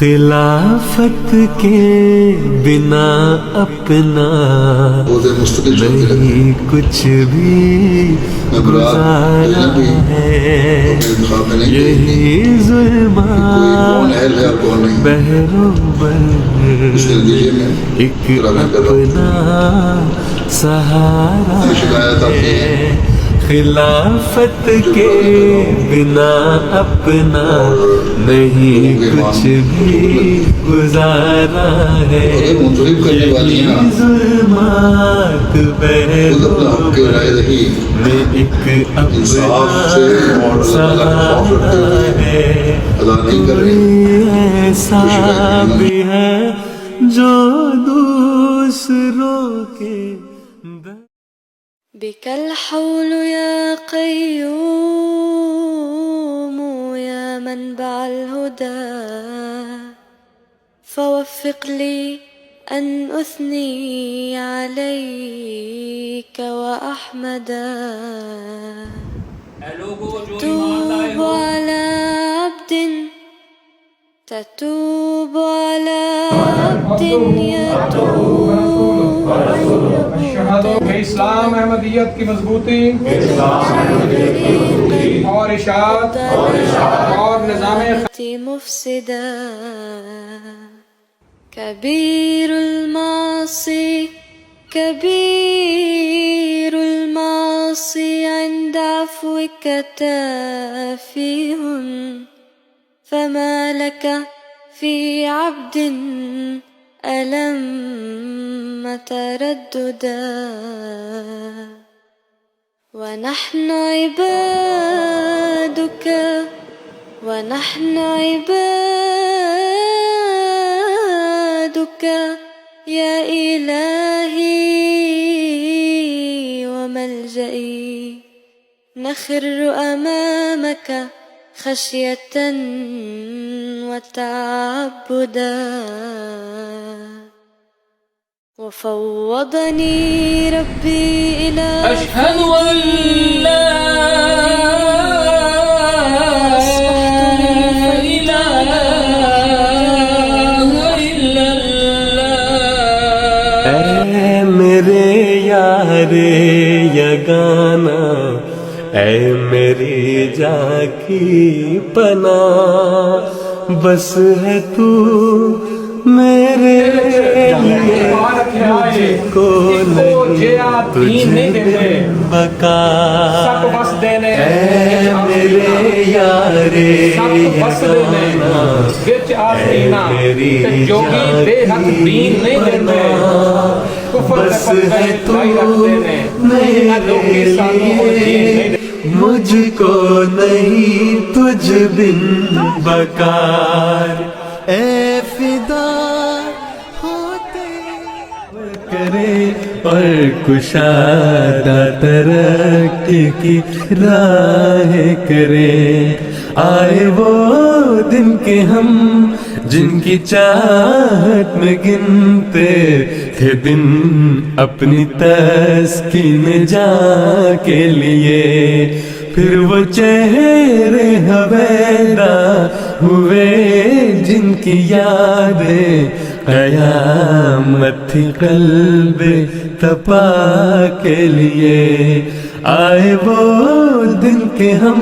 خلافت کے بنا اپنا نہیں کچھ بھی گزارا ہے، یہی ظلمات بحر و بر ایک اپنا سہارا ہے، خلافت کے بنا اپنا نہیں کچھ بھی گزارا ہے، یہی ظلمات بحر و بر میں ایک اپنا سہارا ہے، کوئی ایسا بھی ہے جو دوسروں کے بك الحول يا قيوم يا منبع الهدى، فوفق لي أن أثني عليك وأحمدا. توب على عبد تتوب على عبد يتوب. کہ اسلام احمدیت کی مضبوطی اور اشاعت اور نظام مفسدا. كبير المعاصي كبير المعاصي عند عفوك تافه، فما لك في عبد ألم ترددا. ونحن عبادك ونحن عبادك يا إلهي وملجئي، نخر أمامك خشية وتعبدا. وفوضني ربي إلى أشهد أن لا إله إلا الله. اے میرے یار یگانا، اے میری جاں کی پناہ، بس ہے تو میرے لیے، مجھ کو نہیں تجھ میں بقا. اے میرے یار یگانا، اے میری جاں کی پناہ، بس ہے تو میرے لیے، مجھ کو نہیں تجھ بن بکار. اے فدا ہوتے کرے اور کشادہ ترقی کی راہ کرے. آئے وہ دن کے ہم جن کی چاہت میں گنتے تھے دن اپنی تسکین جاں کے لیے، پھر وہ چہرے حویدا ہوئے جن کی یادیں قیامت تھی قلب تپا کے لیے. آئے وہ دن کے ہم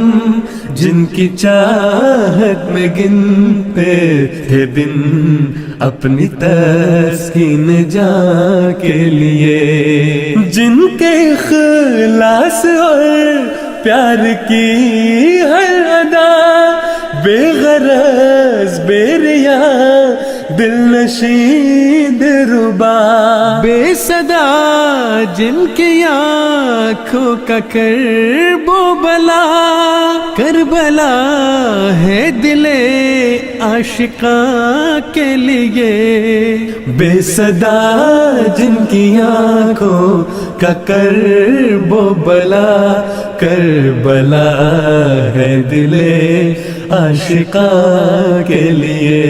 جن کی چاہت میں گنتے تھے دن اپنی تسکین جاں کے لیے، جن کے اخلاص اور پیار کی ہر ادا بے غرض بے ریا دل نشین دلربا، بے صدا جن کی آنکھوں کا کرب و بلا، کربلا ہے دل عاشقاں کے لیے. بے صدا جن کی آنکھوں کا کرب و بلا، کربلا ہے دل عاشقاں کے لیے.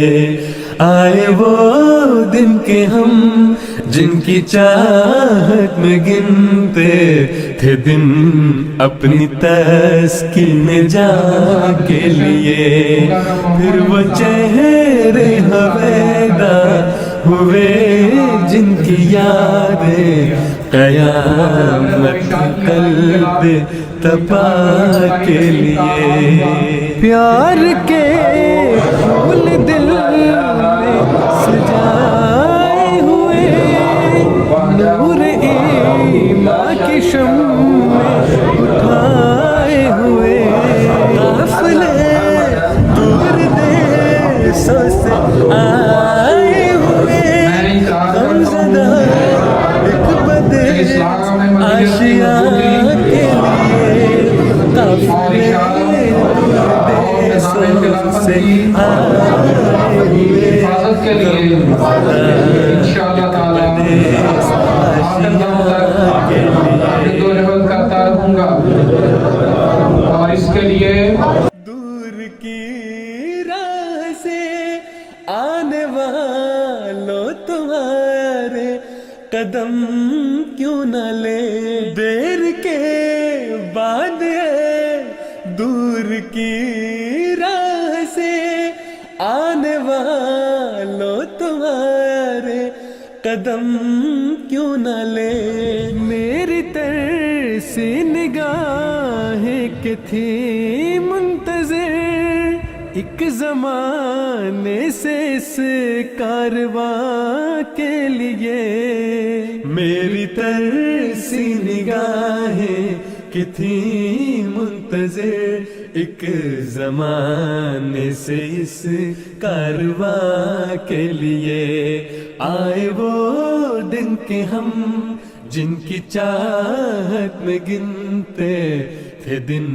آئے وہ دن کے ہم جن کی چاہت میں گنتے تھے دن اپنی تسکین جاں کے لیے، پھر وہ چہرے ہوئے جن کی یادیں قیامت قلب تپا کے لیے پیار کے پھول دل میں سجائے ہوئے نور ایمان کی شمع اٹھائے ہوئے قافلے دور دیسوں سے آئے ہوئے غمزدہ ایک بدر آشیاں کے لیے قافلے دور دیسوں سے آئے ہوئے حفاظت کے لیے انشاءاللہ تعالی حفظ کرتا رہوں گا اور اس کے لیے دور کی راہ سے آنے والوں تمہارے قدم کیوں نہ لے دیر کے بعد ہے دور کی راہ سے آنے والوں تمہارے قدم کیوں نہ لے میری ترسی نگاہیں کہ تھی منتظر ایک زمانے سے اس کارواں کے لیے میری ترسی نگاہیں کہ تھی منتظر ایک زمانے سے اس کارواں کے لیے آئے وہ دن کہ ہم جن کی چاہت میں گنتے تھے دن